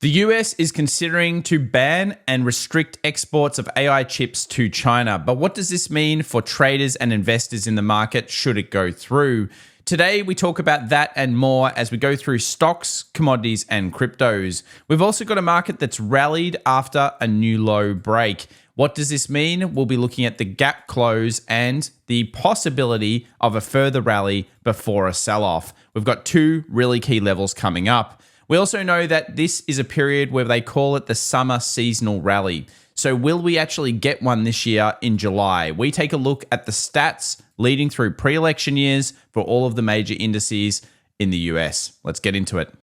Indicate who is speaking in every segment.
Speaker 1: The US is considering to ban and restrict exports of AI chips to China. But what does this mean for traders and investors in the market should it go through? Today, we talk about that and more as we go through stocks, commodities, and cryptos. We've also got a market that's rallied after a new low break. What does this mean? We'll be looking at the gap close and the possibility of a further rally before a sell-off. We've got two really key levels coming up. We also know that this is a period where they call it the summer seasonal rally. So will we actually get one this year in July? We take a look at the stats leading through pre-election years for all of the major indices in the US. Let's get into it.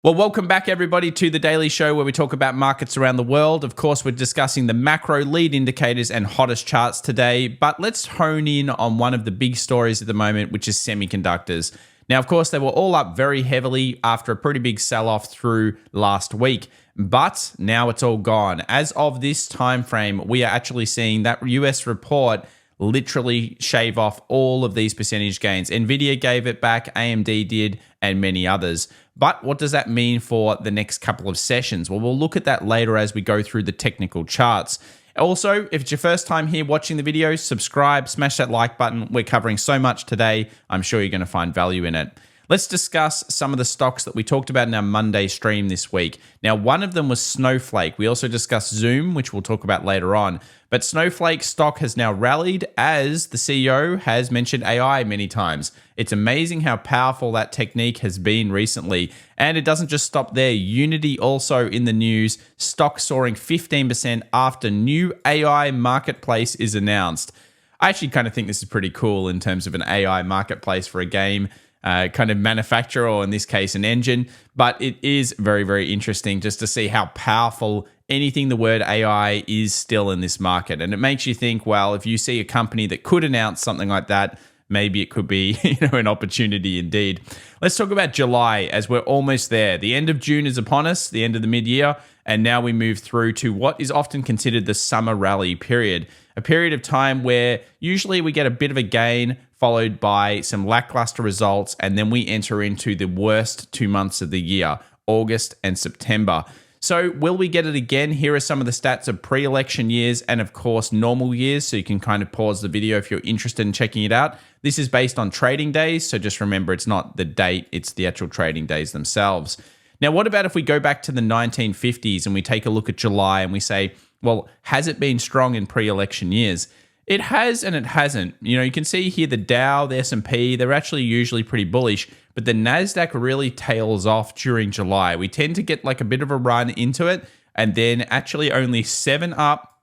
Speaker 1: Well, welcome back, everybody, to the Daily Show where we talk about markets around the world. Of course, we're discussing the macro lead indicators and hottest charts today, but let's hone in on one of the big stories at the moment, which is semiconductors. Now, of course, they were all up very heavily after a pretty big sell-off through last week, but now it's all gone. As of this time frame, we are actually seeing that US report literally shave off all of these percentage gains. Nvidia gave it back, AMD did, and many others. But what does that mean for the next couple of sessions? Well, we'll look at that later as we go through the technical charts. Also, if it's your first time here watching the video, subscribe, smash that like button. We're covering so much today. I'm sure you're going to find value in it. Let's discuss some of the stocks that we talked about in our Monday stream this week. Now, one of them was Snowflake. We also discussed Zoom, which we'll talk about later on. But Snowflake stock has now rallied as the CEO has mentioned AI many times. It's amazing how powerful that technique has been recently. And it doesn't just stop there. Unity also in the news, stock soaring 15% after new AI marketplace is announced. I actually kind of think this is pretty cool in terms of an AI marketplace for a game kind of manufacturer, or in this case, an engine. But it is very, very interesting just to see how powerful anything the word AI is still in this market. And it makes you think, well, if you see a company that could announce something like that, maybe it could be, an opportunity indeed. Let's talk about July as we're almost there. The end of June is upon us, the end of the mid-year, and now we move through to what is often considered the summer rally period, a period of time where usually we get a bit of a gain followed by some lackluster results, and then we enter into the worst 2 months of the year, August and September. So will we get it again? Here are some of the stats of pre-election years and, of course, normal years. So you can kind of pause the video if you're interested in checking it out. This is based on trading days. So just remember, it's not the date, it's the actual trading days themselves. Now, what about if we go back to the 1950s and we take a look at July and we say, well, has it been strong in pre-election years? It has and it hasn't. You can see here the Dow, the S&P, they're actually usually pretty bullish, but the NASDAQ really tails off during July. We tend to get like a bit of a run into it and then actually only 7 up,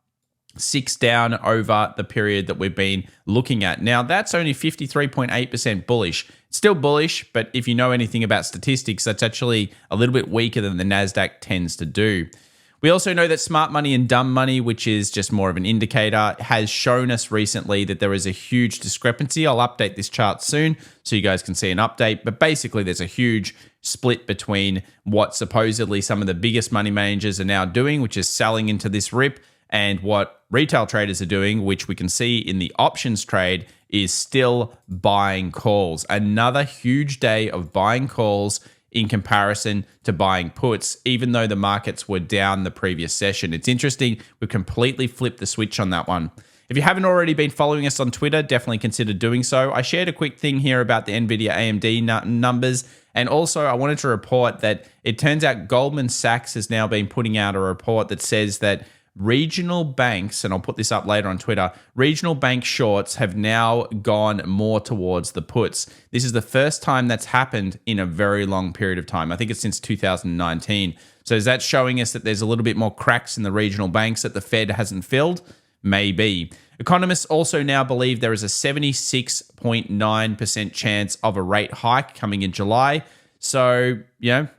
Speaker 1: 6 down over the period that we've been looking at. Now, that's only 53.8% bullish. Still bullish, but if you know anything about statistics, that's actually a little bit weaker than the NASDAQ tends to do. We also know that smart money and dumb money, which is just more of an indicator, has shown us recently that there is a huge discrepancy. I'll update this chart soon so you guys can see an update. But basically, there's a huge split between what supposedly some of the biggest money managers are now doing, which is selling into this rip, and what retail traders are doing, which we can see in the options trade, is still buying calls. Another huge day of buying calls in comparison to buying puts, even though the markets were down the previous session. It's interesting. We've completely flipped the switch on that one. If you haven't already been following us on Twitter, definitely consider doing so. I shared a quick thing here about the Nvidia AMD numbers. And also I wanted to report that it turns out Goldman Sachs has now been putting out a report that says that regional banks, and I'll put this up later on Twitter, regional bank shorts have now gone more towards the puts. This is the first time that's happened in a very long period of time. I think it's since 2019. So is that showing us that there's a little bit more cracks in the regional banks that the Fed hasn't filled? Maybe. Economists also now believe there is a 76.9% chance of a rate hike coming in July. So,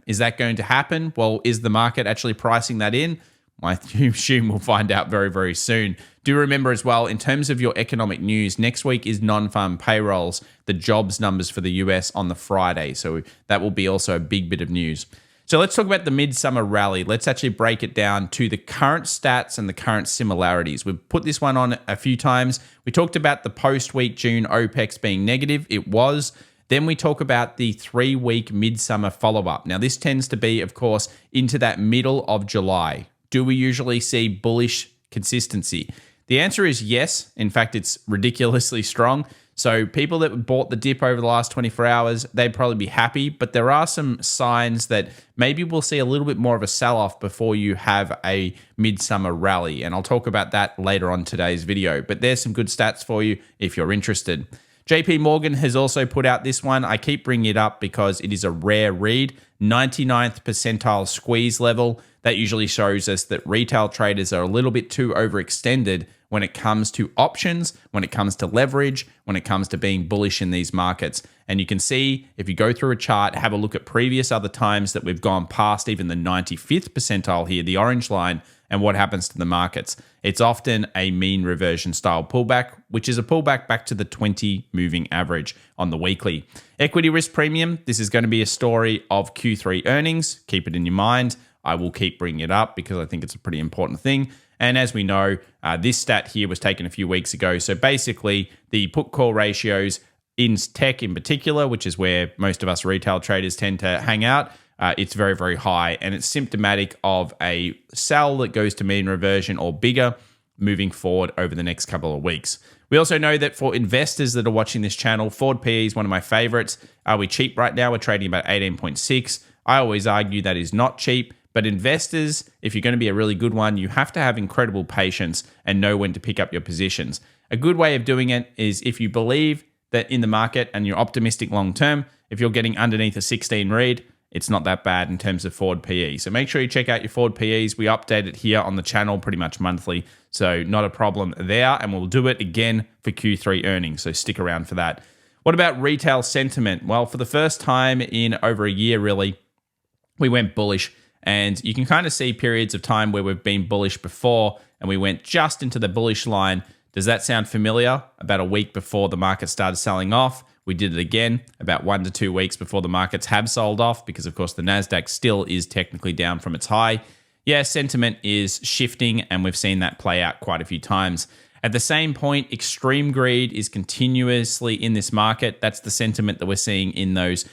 Speaker 1: is that going to happen? Well, is the market actually pricing that in? I assume we'll find out very, very soon. Do remember as well, in terms of your economic news, next week is non-farm payrolls, the jobs numbers for the US on the Friday. So that will be also a big bit of news. So let's talk about the midsummer rally. Let's actually break it down to the current stats and the current similarities. We've put this one on a few times. We talked about the post-week June OPEX being negative. It was. Then we talk about the 3-week midsummer follow-up. Now, this tends to be, of course, into that middle of July. Do we usually see bullish consistency? The answer is yes. In fact, it's ridiculously strong. So people that bought the dip over the last 24 hours, they'd probably be happy. But there are some signs that maybe we'll see a little bit more of a sell-off before you have a midsummer rally. And I'll talk about that later on today's video. But there's some good stats for you if you're interested. JP Morgan has also put out this one. I keep bringing it up because it is a rare read. 99th percentile squeeze level. That usually shows us that retail traders are a little bit too overextended when it comes to options, when it comes to leverage, when it comes to being bullish in these markets. And you can see, if you go through a chart, have a look at previous other times that we've gone past even the 95th percentile here, the orange line, and what happens to the markets. It's often a mean reversion style pullback, which is a pullback back to the 20 moving average on the weekly. Equity risk premium, this is going to be a story of Q3 earnings. Keep it in your mind. I will keep bringing it up because I think it's a pretty important thing. And as we know, this stat here was taken a few weeks ago. So basically, the put-call ratios in tech in particular, which is where most of us retail traders tend to hang out, it's very, very high. And it's symptomatic of a sell that goes to mean reversion or bigger moving forward over the next couple of weeks. We also know that for investors that are watching this channel, forward PE is one of my favorites. Are we cheap right now? We're trading about 18.6. I always argue that is not cheap. But investors, if you're going to be a really good one, you have to have incredible patience and know when to pick up your positions. A good way of doing it is if you believe that in the market and you're optimistic long term, if you're getting underneath a 16 read, it's not that bad in terms of forward PE. So make sure you check out your forward PEs. We update it here on the channel pretty much monthly. So not a problem there. And we'll do it again for Q3 earnings. So stick around for that. What about retail sentiment? Well, for the first time in over a year, really, we went bullish. And you can kind of see periods of time where we've been bullish before and we went just into the bullish line. Does that sound familiar? About a week before the market started selling off, we did it again about 1 to 2 weeks before the markets have sold off because, of course, the NASDAQ still is technically down from its high. Yeah, sentiment is shifting and we've seen that play out quite a few times. At the same point, extreme greed is continuously in this market. That's the sentiment that we're seeing in those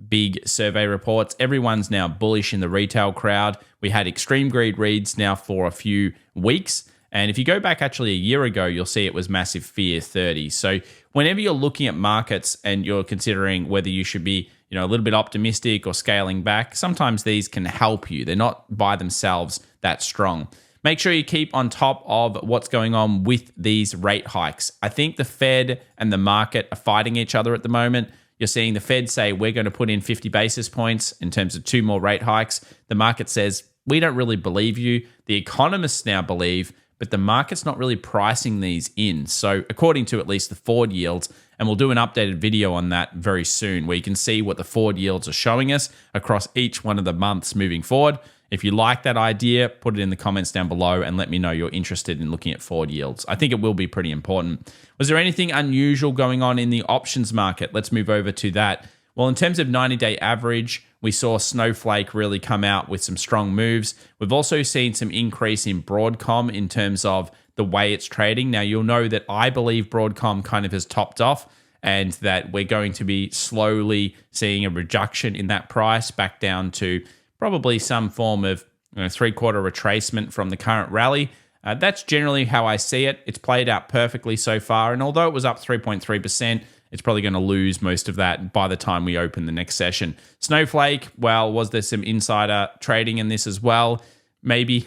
Speaker 1: big survey reports. Everyone's now bullish in the retail crowd. We had extreme greed reads now for a few weeks. And if you go back actually a year ago, you'll see it was massive fear 30. So whenever you're looking at markets and you're considering whether you should be, a little bit optimistic or scaling back, sometimes these can help you. They're not by themselves that strong. Make sure you keep on top of what's going on with these rate hikes. I think the Fed and the market are fighting each other at the moment. You're seeing the Fed say, we're going to put in 50 basis points in terms of 2 more rate hikes. The market says, we don't really believe you. The economists now believe, but the market's not really pricing these in. So according to at least the forward yields, and we'll do an updated video on that very soon, where you can see what the forward yields are showing us across each one of the months moving forward. If you like that idea, put it in the comments down below and let me know you're interested in looking at forward yields. I think it will be pretty important. Was there anything unusual going on in the options market? Let's move over to that. Well, in terms of 90-day average, we saw Snowflake really come out with some strong moves. We've also seen some increase in Broadcom in terms of the way it's trading. Now, you'll know that I believe Broadcom kind of has topped off and that we're going to be slowly seeing a reduction in that price back down to probably some form of three-quarter retracement from the current rally. That's generally how I see it. It's played out perfectly so far, and although it was up 3.3%, it's probably going to lose most of that by the time we open the next session. Snowflake, well, was there some insider trading in this as well? Maybe,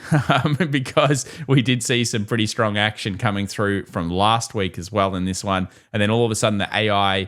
Speaker 1: because we did see some pretty strong action coming through from last week as well in this one, and then all of a sudden the AI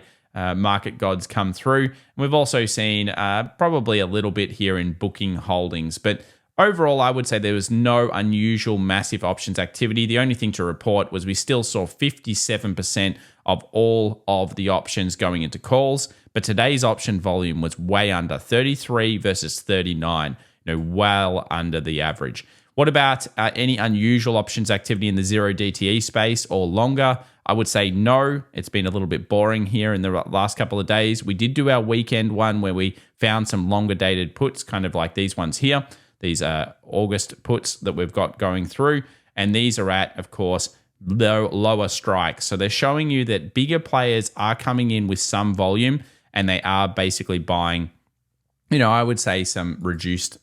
Speaker 1: market gods come through. And we've also seen probably a little bit here in booking holdings, but overall, I would say there was no unusual massive options activity. The only thing to report was we still saw 57% of all of the options going into calls, but today's option volume was way under 33 versus 39, well under the average. What about any unusual options activity in the 0 DTE space or longer? I would say no. It's been a little bit boring here in the last couple of days. We did do our weekend one where we found some longer dated puts, kind of like these ones here. These are August puts that we've got going through. And these are at, of course, lower strikes. So they're showing you that bigger players are coming in with some volume and they are basically buying, I would say some reduced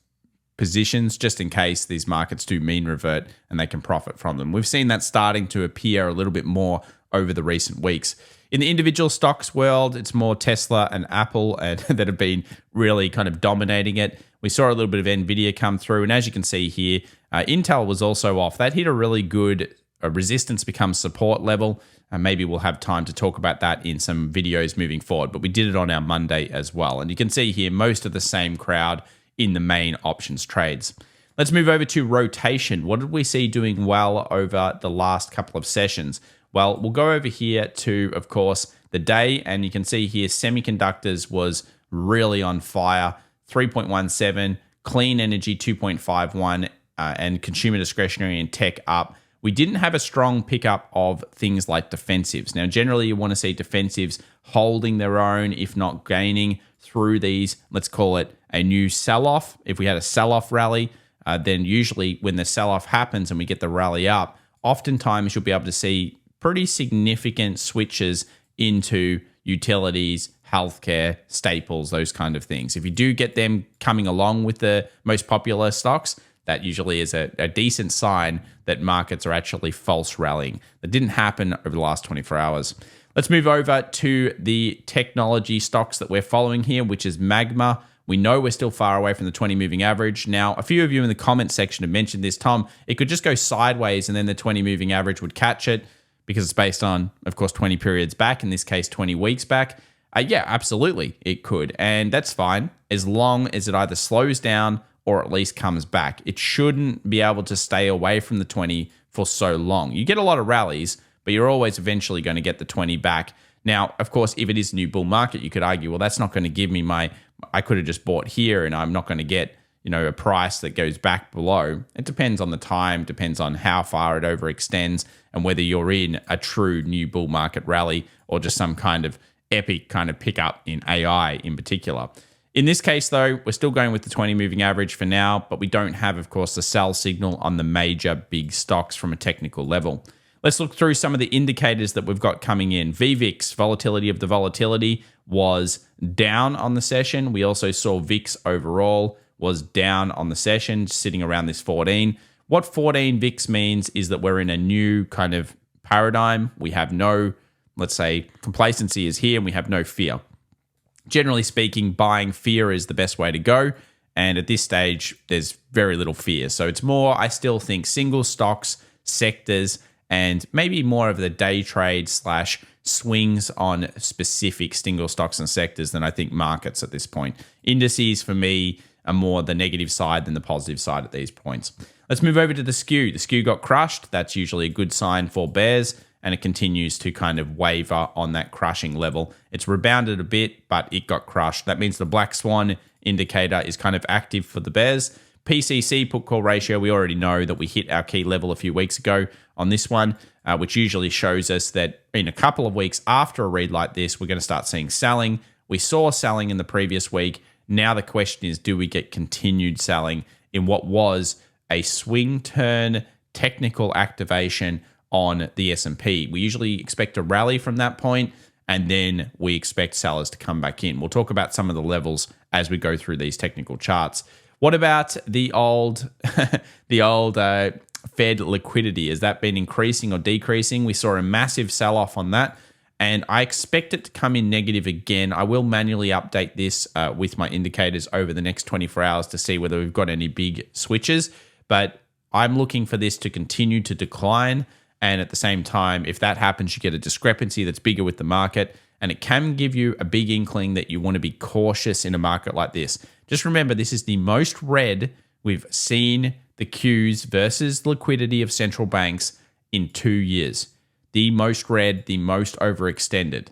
Speaker 1: positions just in case these markets do mean revert and they can profit from them. We've seen that starting to appear a little bit more over the recent weeks. In the individual stocks world, it's more Tesla and Apple and that have been really kind of dominating it. We saw a little bit of Nvidia come through, and as you can see here, Intel was also off. That hit a really good resistance becomes support level. Maybe we'll have time to talk about that in some videos moving forward, but we did it on our Monday as well. And you can see here most of the same crowd in the main options trades. Let's move over to rotation. What did we see doing well over the last couple of sessions? Well, we'll go over here to, of course, the day, and you can see here semiconductors was really on fire, 3.17, clean energy 2.51, and consumer discretionary and tech up. We didn't have a strong pickup of things like defensives. Now, generally, you want to see defensives holding their own, if not gaining through these, let's call it a new sell-off. If we had a sell-off rally, then usually when the sell-off happens and we get the rally up, oftentimes you'll be able to see pretty significant switches into utilities, healthcare, staples, those kind of things. If you do get them coming along with the most popular stocks, that usually is a decent sign that markets are actually false rallying. That didn't happen over the last 24 hours. Let's move over to the technology stocks that we're following here, which is Magma. We know we're still far away from the 20 moving average. Now, a few of you in the comments section have mentioned this, Tom. It could just go sideways and then the 20 moving average would catch it because it's based on, of course, 20 periods back, in this case, 20 weeks back. Yeah, absolutely, it could. And that's fine as long as it either slows down or at least comes back. It shouldn't be able to stay away from the 20 for so long. You get a lot of rallies, but you're always eventually going to get the 20 back. Now, of course, if it is a new bull market, you could argue, well, that's not going to give me I could have just bought here and I'm not going to get, a price that goes back below. It depends on the time, depends on how far it overextends and whether you're in a true new bull market rally or just some kind of epic kind of pickup in AI in particular. In this case, though, we're still going with the 20 moving average for now, but we don't have, of course, the sell signal on the major big stocks from a technical level. Let's look through some of the indicators that we've got coming in. VVIX, volatility of the volatility, was down on the session. We also saw VIX overall was down on the session, sitting around this 14. What 14 VIX means is that we're in a new kind of paradigm. We have no, let's say, complacency is here and we have no fear. Generally speaking, buying fear is the best way to go. And at this stage, there's very little fear. So it's more, I still think, single stocks, sectors, and maybe more of the day trade / swings on specific single stocks and sectors than I think markets at this point. Indices, for me, are more the negative side than the positive side at these points. Let's move over to the skew. The skew got crushed. That's usually a good sign for bears, and it continues to kind of waver on that crushing level. It's rebounded a bit, but it got crushed. That means the black swan indicator is kind of active for the bears. PCC, put call ratio, we already know that we hit our key level a few weeks ago on this one, which usually shows us that in a couple of weeks after a read like this, we're going to start seeing selling. We saw selling in the previous week. Now the question is, do we get continued selling in what was a swing turn technical activation on the S&P? We usually expect a rally from that point, and then we expect sellers to come back in. We'll talk about some of the levels as we go through these technical charts. What about the old Fed liquidity? Has that been increasing or decreasing? We saw a massive sell-off on that, and I expect it to come in negative again. I will manually update this with my indicators over the next 24 hours to see whether we've got any big switches, but I'm looking for this to continue to decline, and at the same time, if that happens, you get a discrepancy that's bigger with the market, and it can give you a big inkling that you want to be cautious in a market like this. Just remember, this is the most red we've seen the Qs versus liquidity of central banks in 2 years. The most red, the most overextended.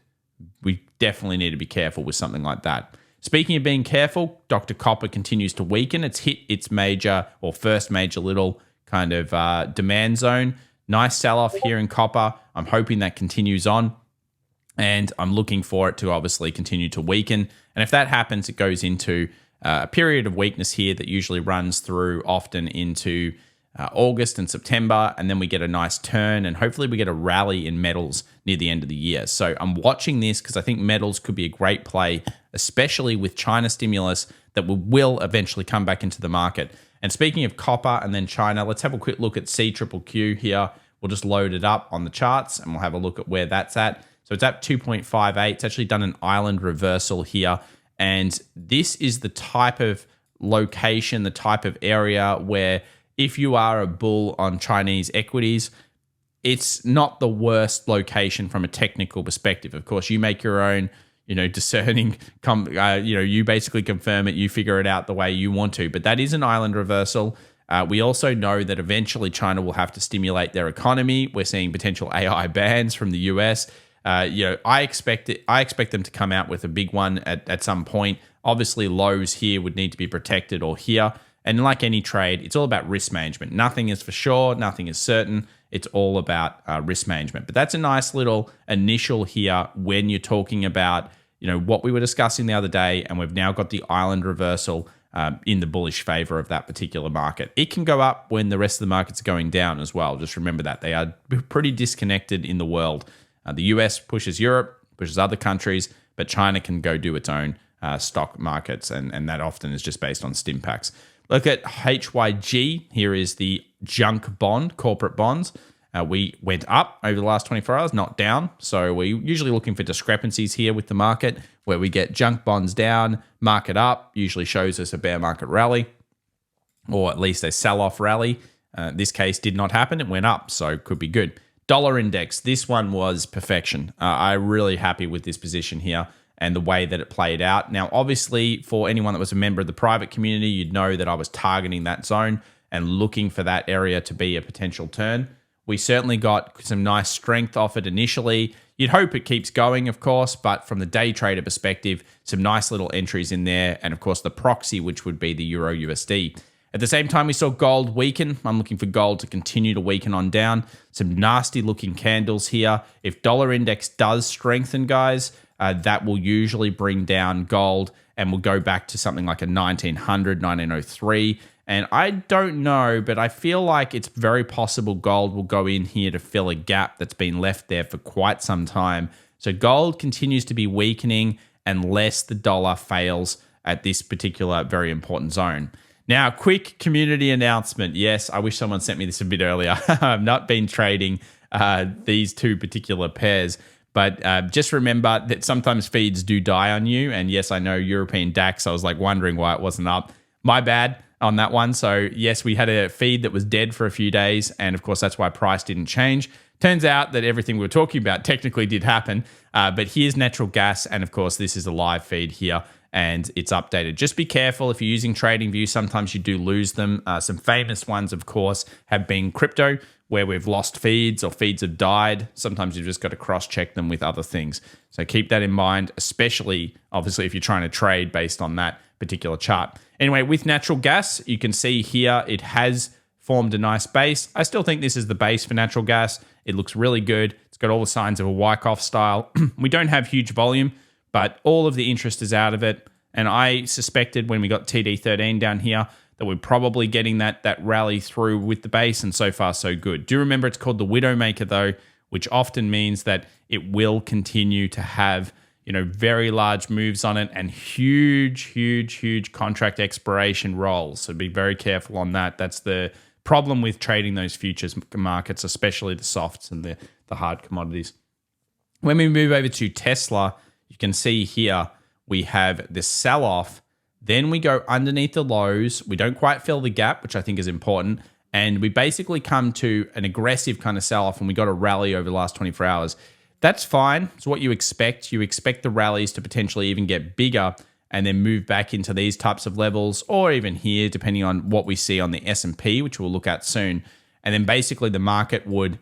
Speaker 1: We definitely need to be careful with something like that. Speaking of being careful, Dr. Copper continues to weaken. It's hit its major or first major little kind of demand zone. Nice sell-off here in copper. I'm hoping that continues on, and I'm looking for it to obviously continue to weaken. And if that happens, it goes into a period of weakness here that usually runs through often into August and September, and then we get a nice turn, and hopefully we get a rally in metals near the end of the year. So I'm watching this because I think metals could be a great play, especially with China stimulus that will eventually come back into the market. And speaking of copper and then China, let's have a quick look at CQQQ here. We'll just load it up on the charts and we'll have a look at where that's at. So it's at 2.58. It's actually done an island reversal here. And this is the type of location, the type of area where if you are a bull on Chinese equities, it's not the worst location from a technical perspective. Of course, you make your own, discerning, you basically confirm it, you figure it out the way you want to. But that is an island reversal. We also know that eventually China will have to stimulate their economy. We're seeing potential AI bans from the US. I expect them to come out with a big one at some point. Obviously, lows here would need to be protected or here. And like any trade, it's all about risk management. Nothing is for sure. Nothing is certain. It's all about risk management. But that's a nice little initial here when you're talking about, what we were discussing the other day. And we've now got the island reversal in the bullish favor of that particular market. It can go up when the rest of the market's going down as well. Just remember that. They are pretty disconnected in the world. The US pushes Europe, pushes other countries, but China can go do its own stock markets. And that often is just based on stim packs. Look at HYG. Here is the junk bond, corporate bonds. We went up over the last 24 hours, not down. So we're usually looking for discrepancies here with the market where we get junk bonds down, market up, usually shows us a bear market rally or at least a sell-off rally. This case did not happen. It went up, so could be good. Dollar index. This one was perfection. I'm really happy with this position here and the way that it played out. Now, obviously, for anyone that was a member of the private community, you'd know that I was targeting that zone and looking for that area to be a potential turn. We certainly got some nice strength off it initially. You'd hope it keeps going, of course, but from the day trader perspective, some nice little entries in there. And of course, the proxy, which would be the Euro USD. At the same time, we saw gold weaken. I'm looking for gold to continue to weaken on down. Some nasty looking candles here. If dollar index does strengthen, guys, that will usually bring down gold and we'll go back to something like a 1900, 1903. And I don't know, but I feel like it's very possible gold will go in here to fill a gap that's been left there for quite some time. So gold continues to be weakening unless the dollar fails at this particular very important zone. Now, quick community announcement. Yes, I wish someone sent me this a bit earlier. I've not been trading these two particular pairs. But just remember that sometimes feeds do die on you. And yes, I know European DAX, I was like wondering why it wasn't up. My bad on that one. So yes, we had a feed that was dead for a few days. And of course, that's why price didn't change. Turns out that everything we were talking about technically did happen. But here's natural gas. And of course, this is a live feed here and it's updated. Just be careful if you're using TradingView. Sometimes you do lose them. Some famous ones, of course, have been crypto, where we've lost feeds or feeds have died. Sometimes you've just got to cross-check them with other things. So keep that in mind, especially, obviously, if you're trying to trade based on that particular chart. Anyway, with natural gas, you can see here it has formed a nice base. I still think this is the base for natural gas. It looks really good. It's got all the signs of a Wyckoff style. We don't have huge volume, but all of the interest is out of it. And I suspected when we got TD13 down here that we're probably getting that rally through with the base, and so far so good. Do remember it's called the Widowmaker though, which often means that it will continue to have, very large moves on it and huge contract expiration rolls. So be very careful on that. That's the problem with trading those futures markets, especially the softs and the hard commodities. When we move over to Tesla, you can see here we have the sell-off. Then we go underneath the lows. We don't quite fill the gap, which I think is important. And we basically come to an aggressive kind of sell-off and we got a rally over the last 24 hours. That's fine. It's what you expect. You expect the rallies to potentially even get bigger and then move back into these types of levels or even here, depending on what we see on the S&P, which we'll look at soon. And then basically the market would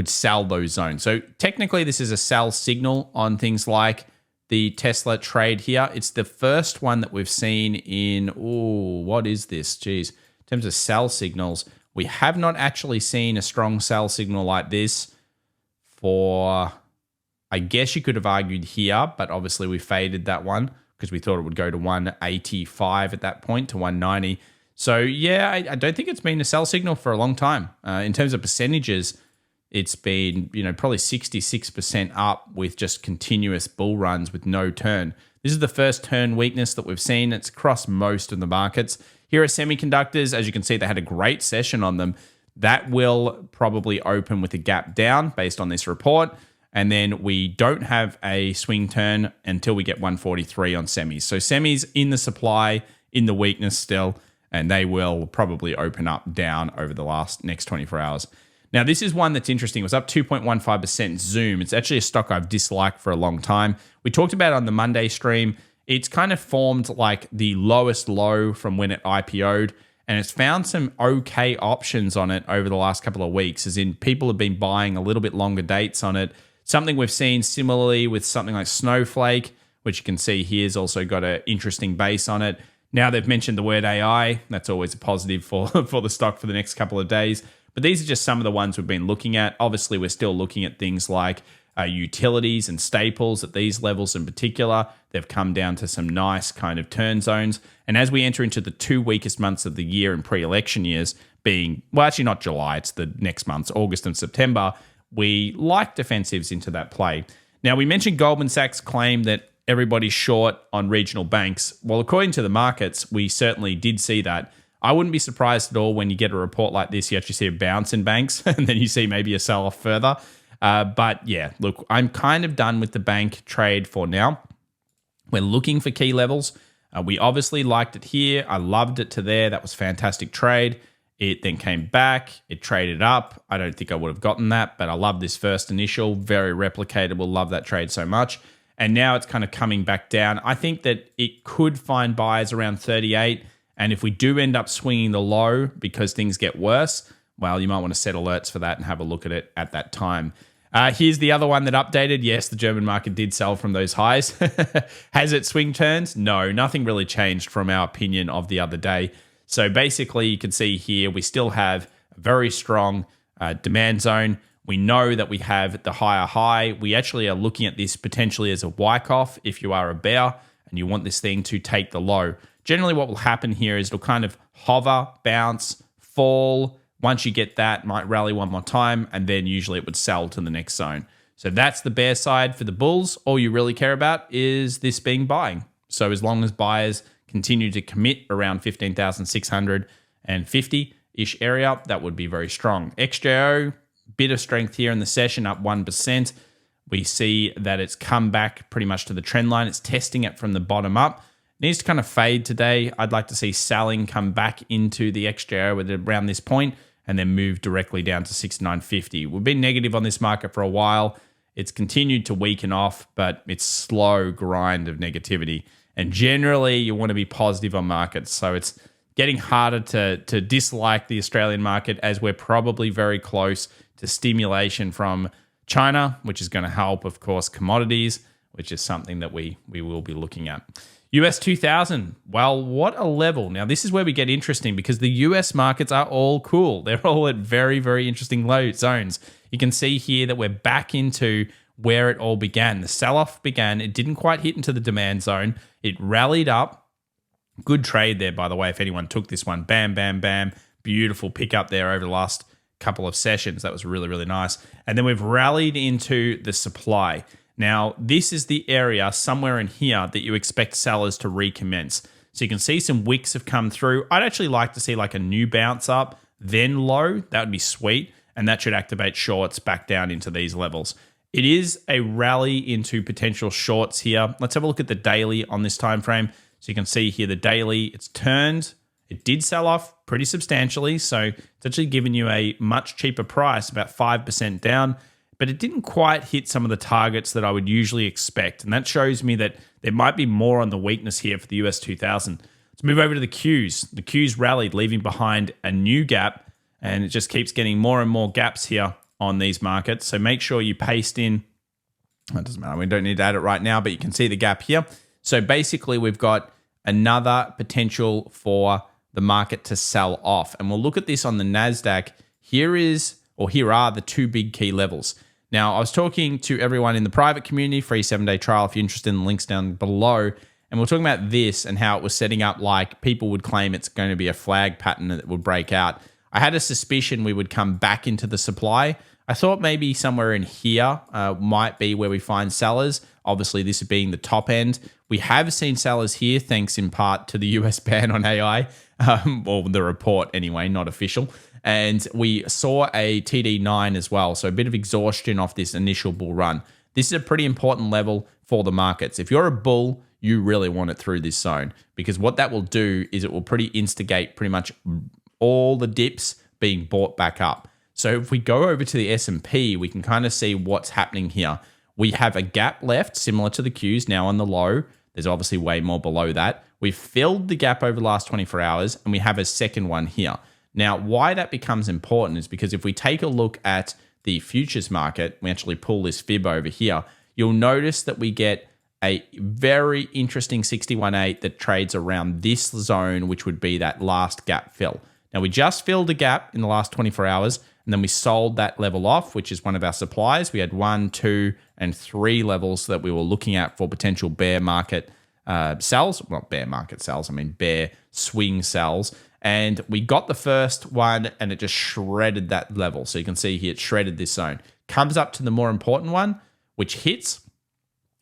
Speaker 1: sell those zones. So technically this is a sell signal on things like the Tesla trade here. It's the first one that we've seen in, what is this? Geez. In terms of sell signals, we have not actually seen a strong sell signal like this for, I guess you could have argued here, but obviously we faded that one because we thought it would go to 185 at that point to 190. So yeah, I don't think it's been a sell signal for a long time. In terms of percentages, it's been probably 66% up with just continuous bull runs with no turn. This is the first turn weakness that we've seen. It's across most of the markets. Here are semiconductors. As you can see, they had a great session on them. That will probably open with a gap down based on this report. And then we don't have a swing turn until we get 143 on semis. So semis in the supply, in the weakness still, and they will probably open up down over the next 24 hours. Now, this is one that's interesting. It was up 2.15% Zoom. It's actually a stock I've disliked for a long time. We talked about it on the Monday stream. It's kind of formed like the lowest low from when it IPO'd, and it's found some okay options on it over the last couple of weeks, as in people have been buying a little bit longer dates on it. Something we've seen similarly with something like Snowflake, which you can see here has also got an interesting base on it. Now they've mentioned the word AI. That's always a positive for the stock for the next couple of days. But these are just some of the ones we've been looking at. Obviously, we're still looking at things like utilities and staples at these levels in particular. They've come down to some nice kind of turn zones. And as we enter into the two weakest months of the year in pre-election years, being, well, actually not July, it's the next months, August and September, we like defensives into that play. Now, we mentioned Goldman Sachs' claim that everybody's short on regional banks. Well, according to the markets, we certainly did see that. I wouldn't be surprised at all when you get a report like this, you actually see a bounce in banks and then you see maybe a sell-off further. But yeah, look, I'm kind of done with the bank trade for now. We're looking for key levels. We obviously liked it here. I loved it to there. That was a fantastic trade. It then came back. It traded up. I don't think I would have gotten that, but I love this first initial. Very replicatable. Love that trade so much. And now it's kind of coming back down. I think that it could find buyers around 38. And if we do end up swinging the low because things get worse, well, you might want to set alerts for that and have a look at it at that time. Here's the other one that updated. Yes, the German market did sell from those highs. Has it swing turns? No, nothing really changed from our opinion of the other day. So basically, you can see here, we still have a very strong demand zone. We know that we have the higher high. We actually are looking at this potentially as a Wyckoff if you are a bear and you want this thing to take the low. Generally, what will happen here is it'll kind of hover, bounce, fall. Once you get that, might rally one more time, and then usually it would sell to the next zone. So that's the bear side for the bulls. All you really care about is this being buying. So as long as buyers continue to commit around 15,650-ish area, that would be very strong. XJO, bit of strength here in the session, up 1%. We see that it's come back pretty much to the trend line. It's testing it from the bottom up. It needs to kind of fade today. I'd like to see selling come back into the XJO at around this point and then move directly down to 6950. We've been negative on this market for a while. It's continued to weaken off, but it's slow grind of negativity. And generally, you want to be positive on markets. So it's getting harder to dislike the Australian market as we're probably very close to stimulation from China, which is going to help, of course, commodities, which is something that we will be looking at. US 2000, well, what a level. Now, this is where we get interesting because the US markets are all cool. They're all at very, very interesting low zones. You can see here that we're back into where it all began. The sell-off began. It didn't quite hit into the demand zone. It rallied up. Good trade there, by the way, if anyone took this one. Bam, bam, bam. Beautiful pickup there over the last couple of sessions. That was really, really nice. And then we've rallied into the supply. Now, this is the area somewhere in here that you expect sellers to recommence. So you can see some wicks have come through. I'd actually like to see like a new bounce up, then low. That would be sweet. And that should activate shorts back down into these levels. It is a rally into potential shorts here. Let's have a look at the daily on this time frame. So you can see here the daily, it's turned. It did sell off pretty substantially. So it's actually given you a much cheaper price, about 5% down. But it didn't quite hit some of the targets that I would usually expect. And that shows me that there might be more on the weakness here for the US 2000. Let's move over to the Qs. The Qs rallied, leaving behind a new gap. And it just keeps getting more and more gaps here on these markets. So make sure you paste in. It doesn't matter. We don't need to add it right now, but you can see the gap here. So basically, we've got another potential for the market to sell off. And we'll look at this on the NASDAQ. Here are the two big key levels. Now, I was talking to everyone in the private community, free 7-day trial if you're interested in the links down below. And we're talking about this and how it was setting up like people would claim it's going to be a flag pattern that would break out. I had a suspicion we would come back into the supply. I thought maybe somewhere in here might be where we find sellers. Obviously, this being the top end. We have seen sellers here, thanks in part to the US ban on AI, or the report anyway, not official. And we saw a TD9 as well, so a bit of exhaustion off this initial bull run. This is a pretty important level for the markets. If you're a bull, you really want it through this zone, because what that will do is it will instigate pretty much all the dips being bought back up. So if we go over to the S&P, we can kind of see what's happening here. We have a gap left, similar to the Qs, now on the low. There's obviously way more below that. We've filled the gap over the last 24 hours, and we have a second one here. Now, why that becomes important is because if we take a look at the futures market, we actually pull this fib over here, you'll notice that we get a very interesting 61.8 that trades around this zone, which would be that last gap fill. Now, we just filled a gap in the last 24 hours, and then we sold that level off, which is one of our supplies. We had 1, 2, and 3 levels that we were looking at for potential bear market sells. Well, bear market sells, I mean bear swing sells. And we got the first one, and it just shredded that level. So you can see here, it shredded this zone. Comes up to the more important one, which hits,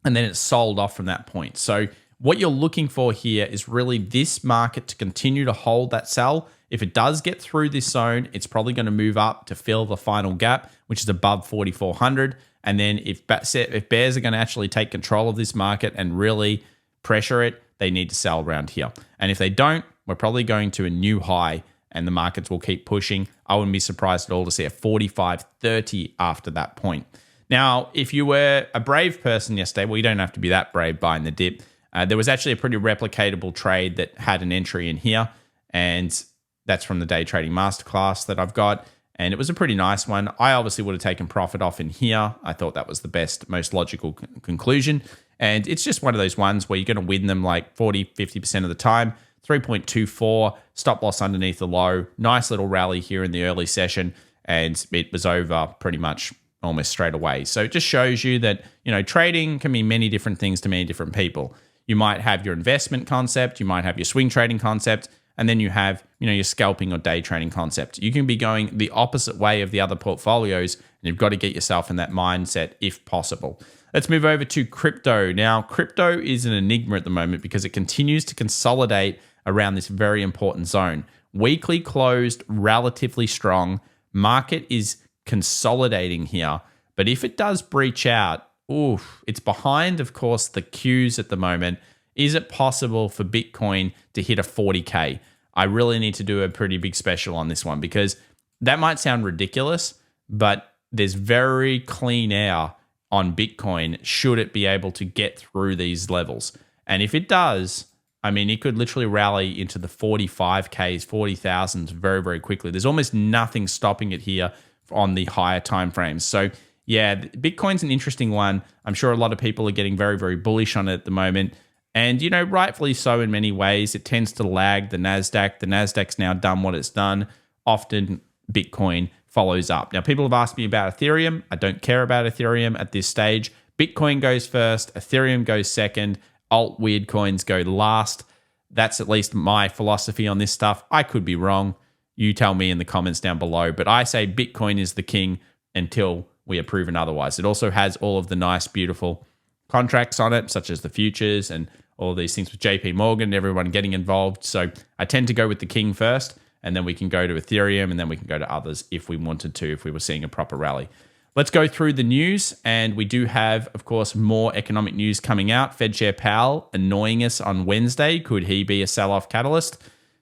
Speaker 1: and then it's sold off from that point. So what you're looking for here is really this market to continue to hold that sell. If it does get through this zone, it's probably going to move up to fill the final gap, which is above 4,400. And then if bears are going to actually take control of this market and really pressure it, they need to sell around here. And if they don't, we're probably going to a new high, and the markets will keep pushing. I wouldn't be surprised at all to see a 45.30 after that point. Now, if you were a brave person yesterday, well, you don't have to be that brave buying the dip. There was actually a pretty replicatable trade that had an entry in here, and that's from the day trading masterclass that I've got. And it was a pretty nice one. I obviously would have taken profit off in here. I thought that was the best, most logical conclusion. And it's just one of those ones where you're going to win them like 40, 50% of the time. 3.24, stop loss underneath the low. Nice little rally here in the early session, and it was over pretty much almost straight away. So it just shows you that, trading can mean many different things to many different people. You might have your investment concept, you might have your swing trading concept, and then you have, your scalping or day trading concept. You can be going the opposite way of the other portfolios, and you've got to get yourself in that mindset if possible. Let's move over to crypto. Now, crypto is an enigma at the moment because it continues to consolidate around this very important zone. Weekly closed relatively strong. Market is consolidating here. But if it does breach out, it's behind, of course, the Qs at the moment. Is it possible for Bitcoin to hit a 40K? I really need to do a pretty big special on this one because that might sound ridiculous, but there's very clean air on Bitcoin should it be able to get through these levels. And if it does, it could literally rally into the 45Ks, 40,000s very, very quickly. There's almost nothing stopping it here on the higher time frames. So yeah, Bitcoin's an interesting one. I'm sure a lot of people are getting very, very bullish on it at the moment. And, rightfully so in many ways. It tends to lag the NASDAQ. The NASDAQ's now done what it's done. Often Bitcoin follows up. Now, people have asked me about Ethereum. I don't care about Ethereum at this stage. Bitcoin goes first. Ethereum goes second. Alt weird coins go last. That's at least my philosophy on this stuff. I could be wrong. You tell me in the comments down below. But I say Bitcoin is the king until we are proven otherwise. It also has all of the nice, beautiful contracts on it, such as the futures and all these things with JP Morgan and everyone getting involved. So I tend to go with the king first, and then we can go to Ethereum, and then we can go to others if we wanted to, if we were seeing a proper rally. Let's go through the news, and we do have, of course, more economic news coming out. Fed Chair Powell annoying us on Wednesday. Could he be a sell-off catalyst?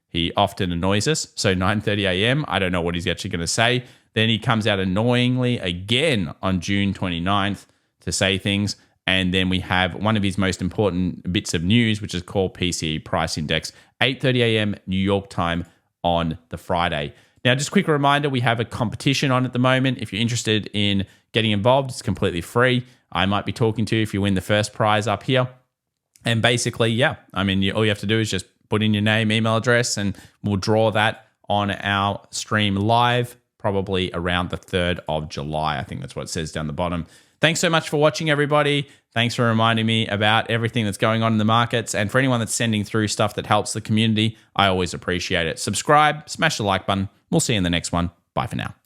Speaker 1: He often annoys us. So 9:30 a.m., I don't know what he's actually going to say. Then he comes out annoyingly again on June 29th to say things. And then we have one of his most important bits of news, which is called PCE Price Index, 8:30 a.m. New York time on the Friday. Now, just a quick reminder, we have a competition on at the moment. If you're interested in getting involved, it's completely free. I might be talking to you if you win the first prize up here. And basically, all you have to do is just put in your name, email address, and we'll draw that on our stream live probably around the 3rd of July. I think that's what it says down the bottom. Thanks so much for watching, everybody. Thanks for reminding me about everything that's going on in the markets. And for anyone that's sending through stuff that helps the community, I always appreciate it. Subscribe, smash the like button. We'll see you in the next one. Bye for now.